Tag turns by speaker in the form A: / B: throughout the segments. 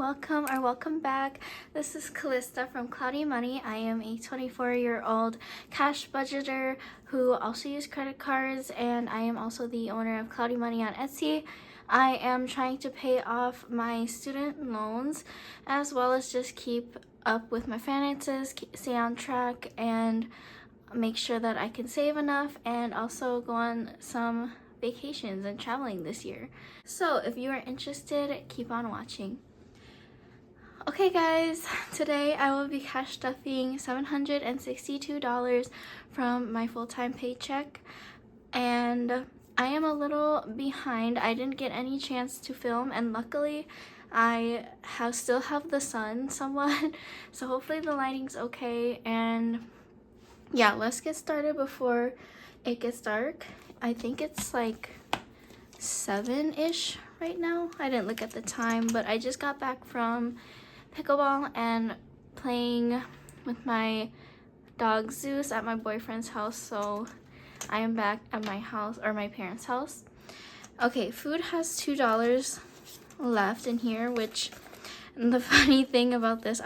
A: welcome back. This is Callista from CloudyMoney. I am a 24-year-old cash budgeter who also uses credit cards, and I am also the owner of CloudyMoney on Etsy. I am trying to pay off my student loans as well as just keep up with my finances, stay on track, and make sure that I can save enough and also go on some vacations and traveling this year. So if you are interested, keep on watching. Okay guys, today I will be cash stuffing $762 from my full-time paycheck, and I am a little behind. I didn't get any chance to film, and luckily I still have the sun somewhat, so hopefully the lighting's okay. And yeah, let's get started before it gets dark. I think it's like 7-ish right now. I didn't look at the time, but I just got back from pickleball and playing with my dog Zeus at my boyfriend's house, so I am back at my house, or my parents' house. Okay, food has $2 left in here, which, the funny thing about this,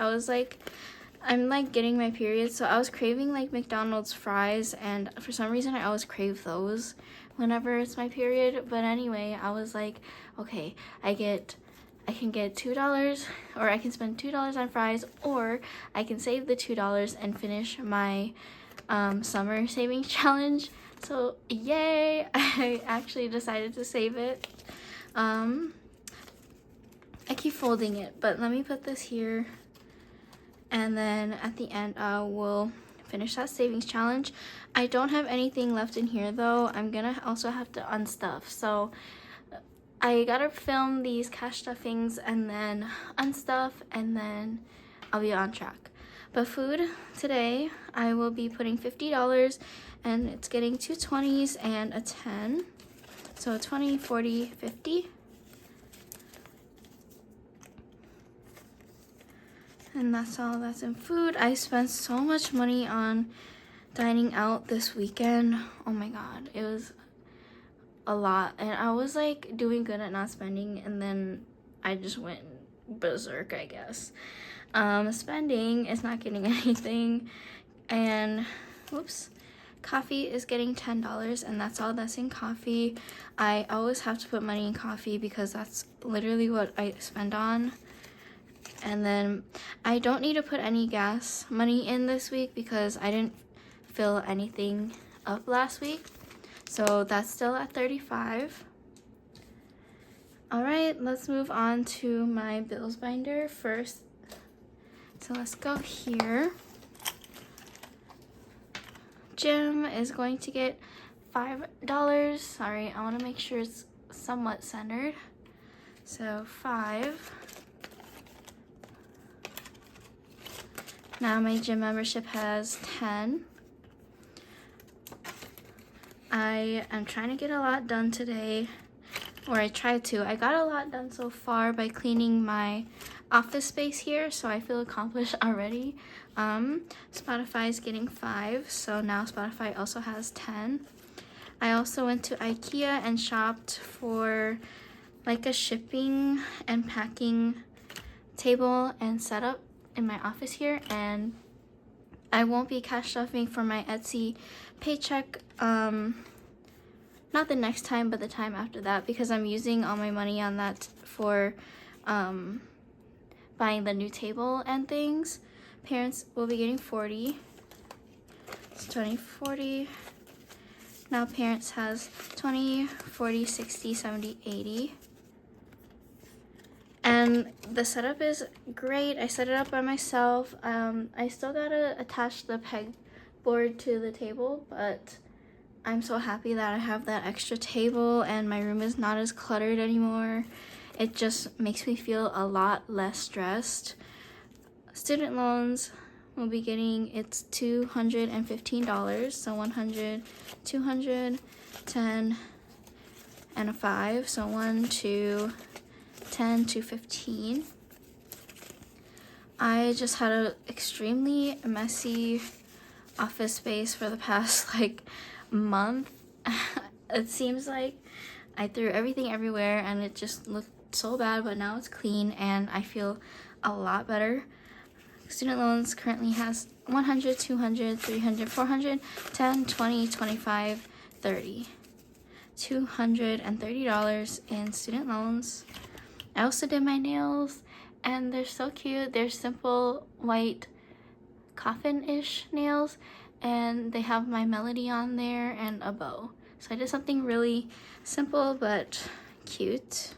A: I'm like getting my period, so I was craving like McDonald's fries, and for some reason I always crave those whenever it's my period. But anyway, I was like, okay, I can get $2, or I can spend $2 on fries, or I can save the $2 and finish my summer savings challenge. So yay, I actually decided to save it. I keep folding it, but let me put this here, and then at the end I will finish that savings challenge. I don't have anything left in here though. I'm gonna also have to unstuff, so I gotta film these cash stuffings and then unstuff, and then I'll be on track. But food today, I will be putting $50, and it's getting 2 20s and a 10, so 20, 40, 50. And that's all that's in food. I spent so much money on dining out this weekend. Oh my god, it was a lot, and I was like doing good at not spending, and then I just went berserk, I guess. Spending is not getting anything, and whoops, coffee is getting $10, and that's all that's in coffee. I always have to put money in coffee because that's literally what I spend on. And then I don't need to put any gas money in this week because I didn't fill anything up last week. So that's still at 35. All right, let's move on to my bills binder first. So let's go here. Gym is going to get $5. Sorry, I want to make sure it's somewhat centered. So 5. Now my gym membership has 10. I am trying to get a lot done today, or I tried to. I got a lot done so far by cleaning my office space here, so I feel accomplished already. Spotify is getting 5, so now Spotify also has 10. I also went to IKEA and shopped for like a shipping and packing table and setup in my office here, and I won't be cash stuffing for my Etsy paycheck, not the next time, but the time after that, because I'm using all my money on that for buying the new table and things. Parents will be getting 40. It's 20, 40. Now parents has 20, 40, 60, 70, 80. And the setup is great. I set it up by myself. I still gotta attach the pegboard to the table, but I'm so happy that I have that extra table and my room is not as cluttered anymore. It just makes me feel a lot less stressed. Student loans will be getting, it's $215, so 100, 200, 10, and a 5, so 1, 2, 10 to 15. I just had an extremely messy office space for the past like month. It seems like I threw everything everywhere and it just looked so bad, but now it's clean and I feel a lot better. Student loans currently has 100, 200, 300, 400, 10, 20, 25, 30. $230 in student loans. I also did my nails and they're so cute. They're simple white coffin-ish nails and they have my melody on there and a bow. So I did something really simple but cute.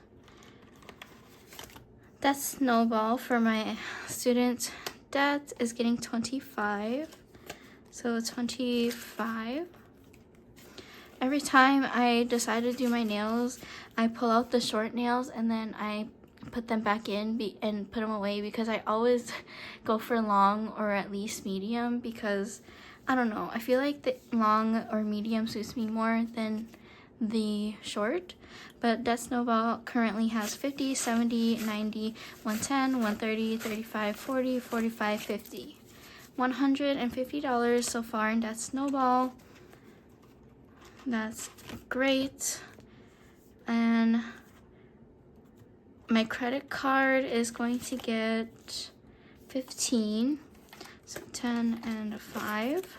A: That snowball for my student debt is getting 25. So 25. Every time I decide to do my nails, I pull out the short nails and then I put them back in and put them away because I always go for long or at least medium because I don't know, I feel like the long or medium suits me more than the short. But that snowball currently has 50, 70, 90, 110, 130, 35, 40, 45, 50. $150 so far in that snowball. That's great. And my credit card is going to get 15. So 10 and a 5.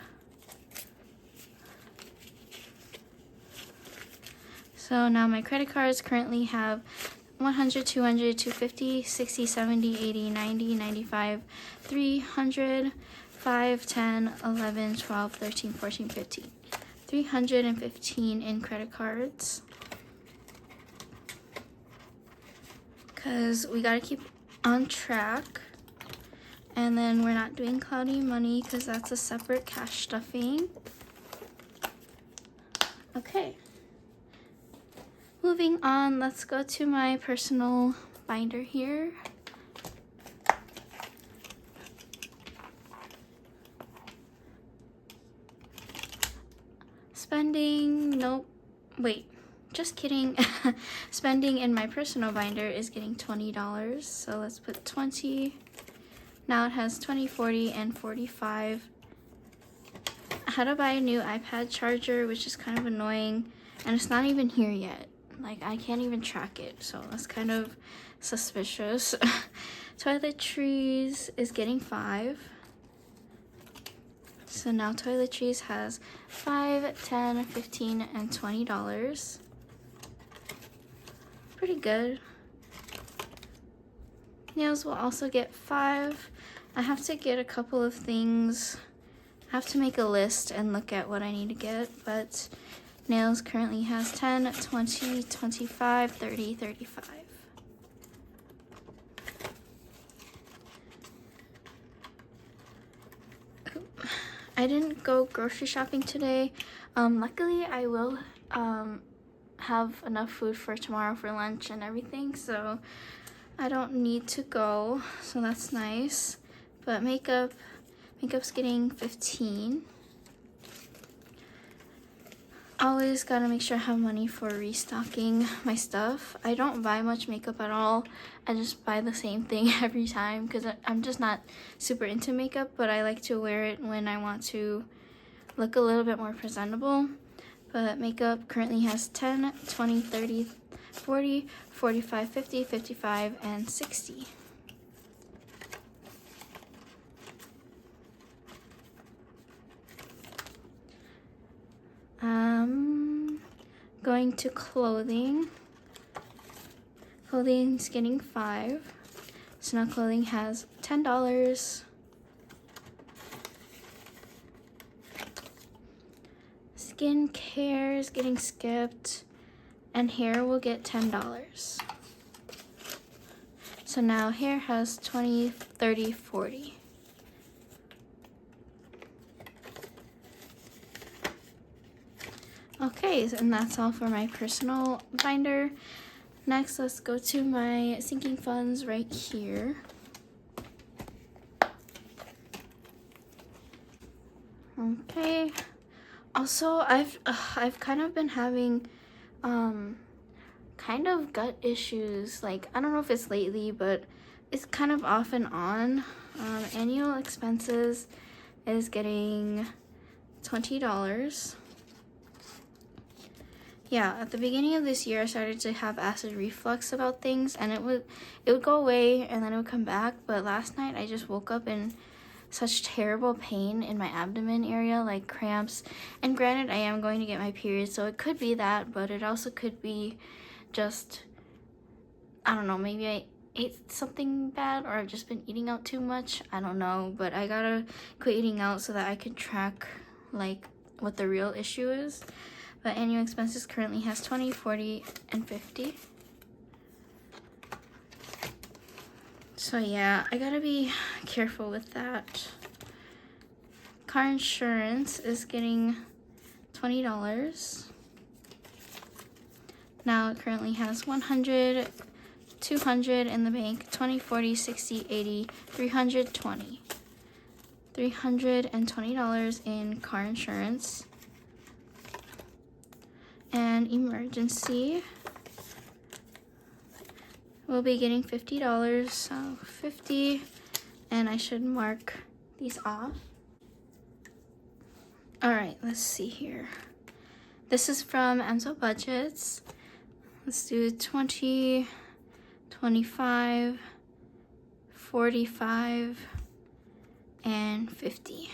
A: So now my credit cards currently have 100, 200, 250, 60, 70, 80, 90, 95, 300, 5, 10, 11, 12, 13, 14, 15. 315 in credit cards. Because we gotta keep on track. And then we're not doing CloudyMoney because that's a separate cash stuffing. Okay. Moving on, let's go to my personal binder here. Spending, nope, wait, just kidding. Spending in my personal binder is getting $20. So let's put 20. Now it has 20, 40, and 45. I had to buy a new iPad charger, which is kind of annoying, and it's not even here yet. Like, I can't even track it, so that's kind of suspicious. Toiletries is getting 5. So now toiletries has 5, 10, 15, and $20. Pretty good. Nails will also get 5. I have to get a couple of things. I have to make a list and look at what I need to get, but nails currently has 10, 20, 25, 30, 35. I didn't go grocery shopping today. Luckily, I will have enough food for tomorrow for lunch and everything, so I don't need to go, so that's nice. But makeup's getting 15. Always gotta make sure I have money for restocking my stuff. I don't buy much makeup at all. I just buy the same thing every time because I'm just not super into makeup, but I like to wear it when I want to look a little bit more presentable. But makeup currently has 10, 20, 30, 40, 45, 50, 55, and 60. Going to clothing. Clothing's getting 5. So now clothing has $10. Skincare is getting skipped. And hair will get $10. So now hair has 20, 30, 40. Okay, and that's all for my personal binder. Next, let's go to my sinking funds right here. Okay. Also, I've kind of been having kind of gut issues. Like, I don't know if it's lately, but it's kind of off and on. Annual expenses is getting $20. yeah, at the beginning of this year, I started to have acid reflux about things, and it would go away and then it would come back. But last night I just woke up in such terrible pain in my abdomen area, like cramps. And granted, I am going to get my period, so it could be that, but it also could be just, I don't know, maybe I ate something bad, or I've just been eating out too much. I don't know, but I gotta quit eating out so that I can track like what the real issue is. But annual expenses currently has 20, 40, and 50. So yeah, I gotta be careful with that. Car insurance is getting $20. Now it currently has 100, 200 in the bank, 20, 40, 60, 80, 320. $320 in car insurance. And emergency, we'll be getting $50, so 50, and I should mark these off. All right, let's see here. This is from elainebudgets. Let's do 20, 25, 45, and 50.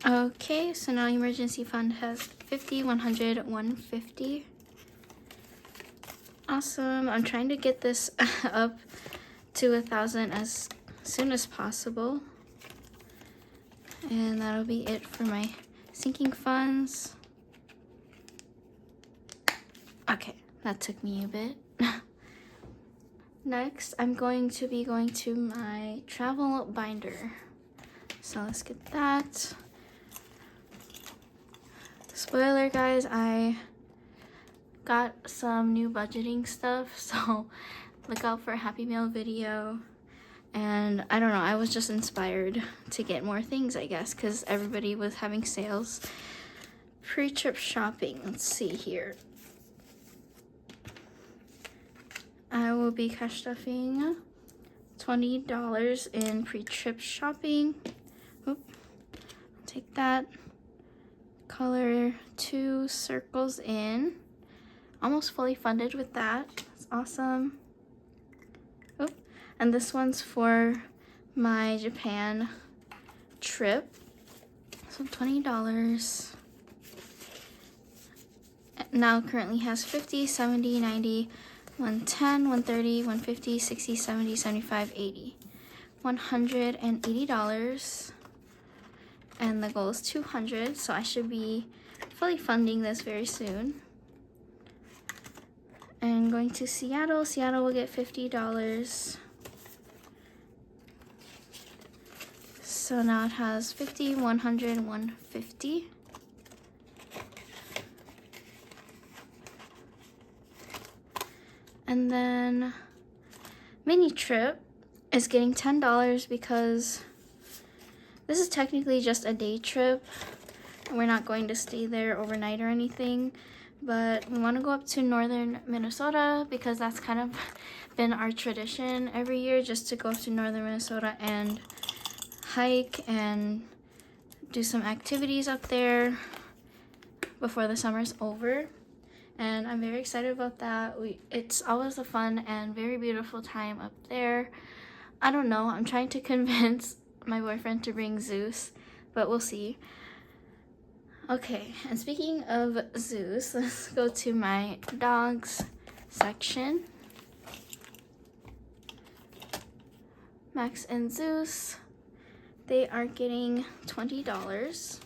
A: Okay, so now emergency fund has 50, 100, 150. Awesome. I'm trying to get this up to 1,000 as soon as possible. And that'll be it for my sinking funds. Okay, that took me a bit. Next, I'm going to be going to my travel binder. So let's get that. Spoiler, guys, I got some new budgeting stuff, so look out for a Happy Meal video. And I don't know, I was just inspired to get more things, I guess, because everybody was having sales. Pre-trip shopping, let's see here. I will be cash stuffing $20 in pre-trip shopping. Oop, I'll take that. Color 2 circles in. Almost fully funded with that. That's awesome. Oh, and this one's for my Japan trip. So $20. Now currently has 50, 70, 90, 110, 130, 150, 60, 70, 75, 80. $180. And the goal is 200, so I should be fully funding this very soon. And going to Seattle. Seattle will get $50. So now it has 50, 100, 150. And then mini trip is getting $10 because this is technically just a day trip. We're not going to stay there overnight or anything, but we want to go up to northern Minnesota because that's kind of been our tradition every year, just to go up to northern Minnesota and hike and do some activities up there before the summer's over. And I'm very excited about that. It's always a fun and very beautiful time up there. I don't know, I'm trying to convince my boyfriend to bring Zeus, but we'll see. Okay, and speaking of Zeus, let's go to my dogs section. Max and Zeus, they are getting $20.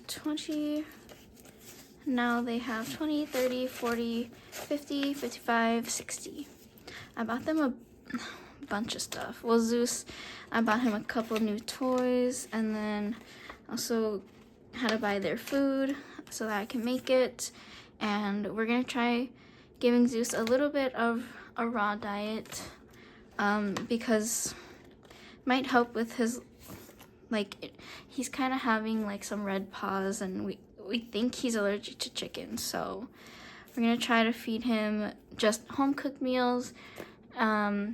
A: 20. Now they have 20, 30, 40, 50, 55, 60. I bought them a bunch of stuff. Well, Zeus, I bought him a couple new toys, and then also had to buy their food so that I can make it. And we're gonna try giving Zeus a little bit of a raw diet because it might help with his, like, he's kind of having like some red paws, and we think he's allergic to chicken, so we're gonna try to feed him just home cooked meals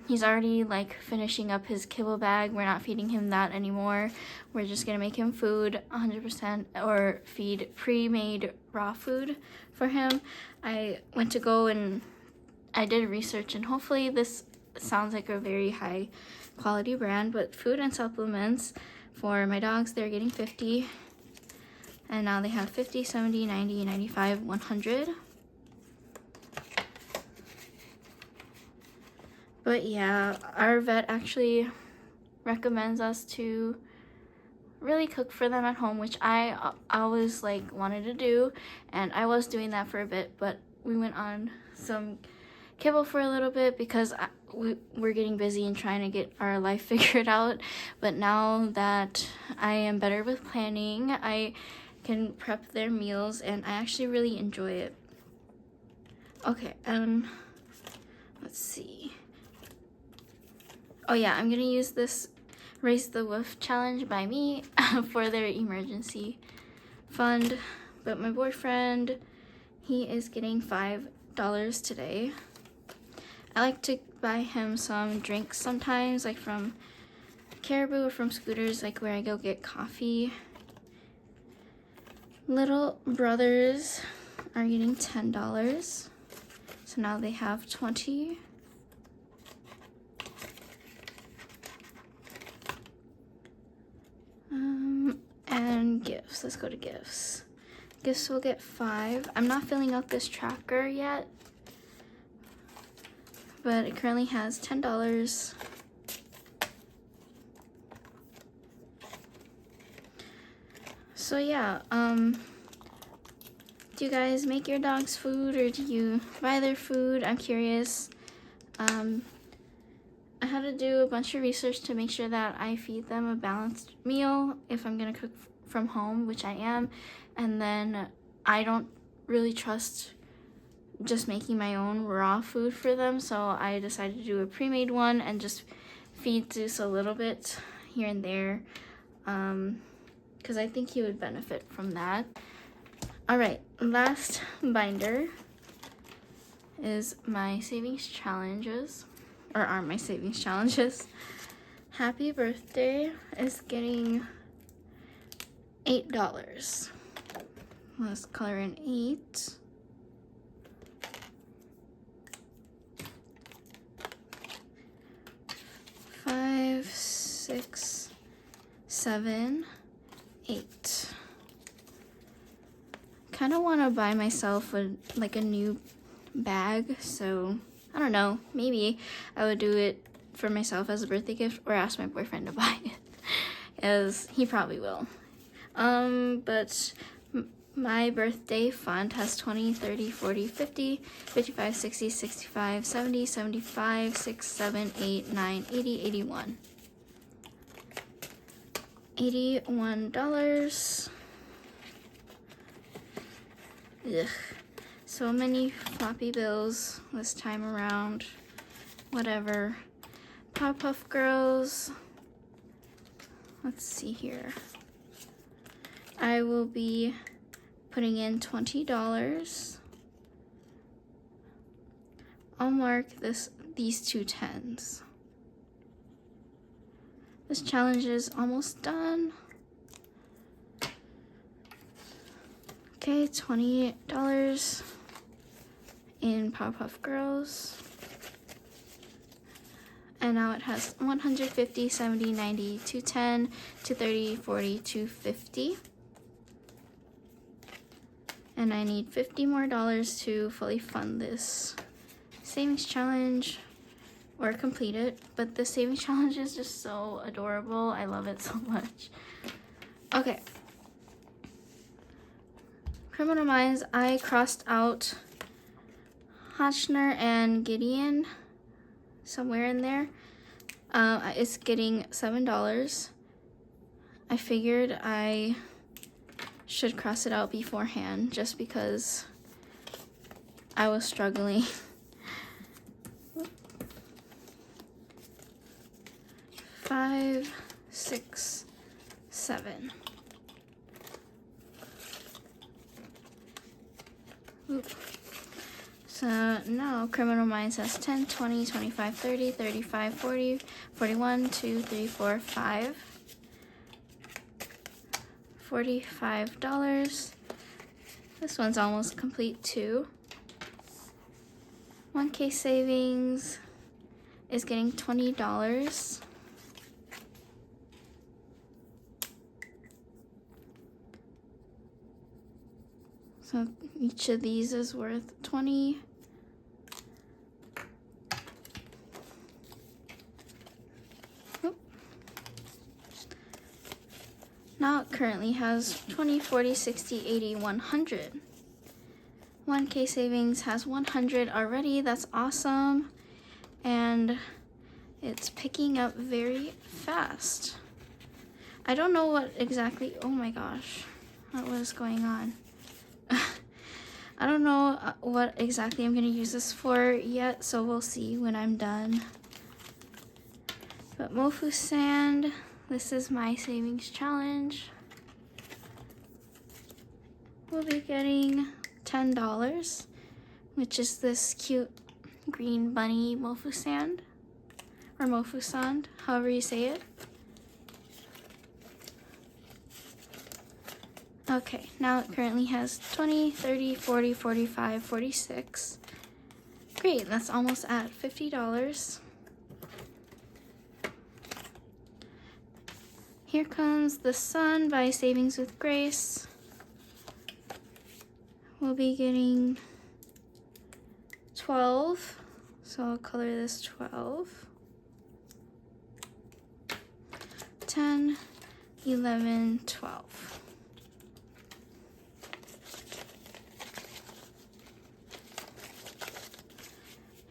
A: He's already like finishing up his kibble bag. We're not feeding him that anymore. We're just gonna make him food 100% or feed pre-made raw food for him. I went to go and I did research, and hopefully this sounds like a very high quality brand, but food and supplements for my dogs, they're getting 50, and now they have 50, 70, 90, 95, 100. But yeah, our vet actually recommends us to really cook for them at home, which I always like wanted to do, and I was doing that for a bit, but we went on some kibble for a little bit because we're getting busy and trying to get our life figured out. But now that I am better with planning, I can prep their meals, and I actually really enjoy it. Okay, let's see. Oh yeah, I'm gonna use this Raise the Wolf challenge by me for their emergency fund. But my boyfriend, he is getting $5 today. I like to buy him some drinks sometimes, like from Caribou or from Scooters, like where I go get coffee. Little brothers are getting $10. So now they have 20. And gifts, let's go to gifts. Gifts will get 5. I'm not filling out this tracker yet, but it currently has $10. So yeah, do you guys make your dogs food or do you buy their food? I'm curious. I had to do a bunch of research to make sure that I feed them a balanced meal if I'm gonna cook from home, which I am, and then I don't really trust just making my own raw food for them, so I decided to do a pre-made one and just feed Zeus a little bit here and there, because I think he would benefit from that. All right, last binder is my savings challenges, or are my savings challenges. Happy Birthday is getting $8. Let's color in 8. $5, $6, $7, $8. Kind of want to buy myself a new bag, so I don't know, maybe I would do it for myself as a birthday gift or ask my boyfriend to buy it, as he probably will. But my birthday fund has 20, 30, 40, 50, 55, 60, 65, 70, 75, 6, 7, 8, 9, 80, 81. $81. Ugh. So many floppy bills this time around. Whatever. Powerpuff Girls. Let's see here. I will be putting in $20. I'll mark these 2 10s. This challenge is almost done. Okay, $28 in Powerpuff Girls. And now it has 150, 70, 90, 210, 230, 40, 250. And I need $50 more to fully fund this savings challenge or complete it. But the savings challenge is just so adorable. I love it so much. Okay. Criminal Minds, I crossed out Hotchner and Gideon somewhere in there. It's getting $7. I figured I should cross it out beforehand just because I was struggling. $5, $6, $7. Oop. So So now Criminal Minds has 10, 20, 25, 30, 35, 40, 41, 2, 3, 4, 5. $45. This one's almost complete too. 1K savings is getting $20. So each of these is worth 20. Now it currently has 20, 40, 60, 80, 100. 1K savings has 100 already. That's awesome. And it's picking up very fast. I don't know what exactly, oh my gosh, what was going on? I don't know what exactly I'm gonna use this for yet, so we'll see when I'm done. But Mofu Sand, this is my savings challenge. We'll be getting $10, which is this cute green bunny Mofu Sand, or Mofu Sand, however you say it. Okay, now it currently has 20, 30, 40, 45, 46. Great, that's almost at $50. Here comes The Sun by Savings with Grace. We'll be getting 12, so I'll color this 12. 10, 11, 12.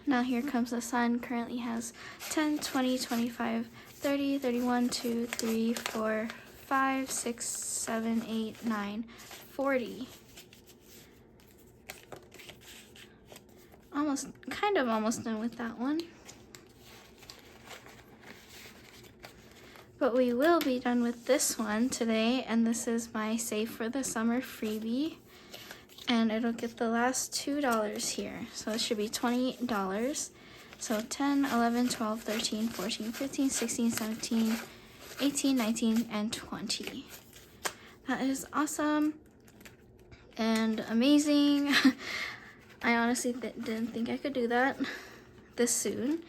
A: Now here comes The Sun, currently has 10, 20, 25, 30, 31, 2, 3, 4, 5, 6, 7, 8, 9, 40. Almost done with that one. But we will be done with this one today, and this is my Save for the Summer freebie. And it'll get the last $2 here. So it should be $20. So 10, 11, 12, 13, 14, 15, 16, 17, 18, 19, and 20. That is awesome and amazing. I honestly didn't think I could do that this soon.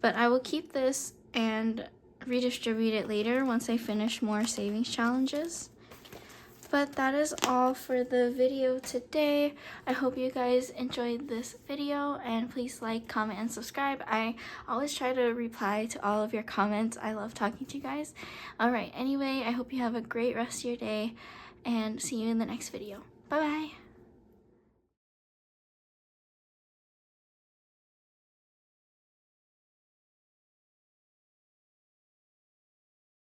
A: But I will keep this and redistribute it later once I finish more savings challenges. But that is all for the video today. I hope you guys enjoyed this video, and please like, comment, and subscribe. I always try to reply to all of your comments. I love talking to you guys. Alright, anyway, I hope you have a great rest of your day, and see you in the next video. Bye bye!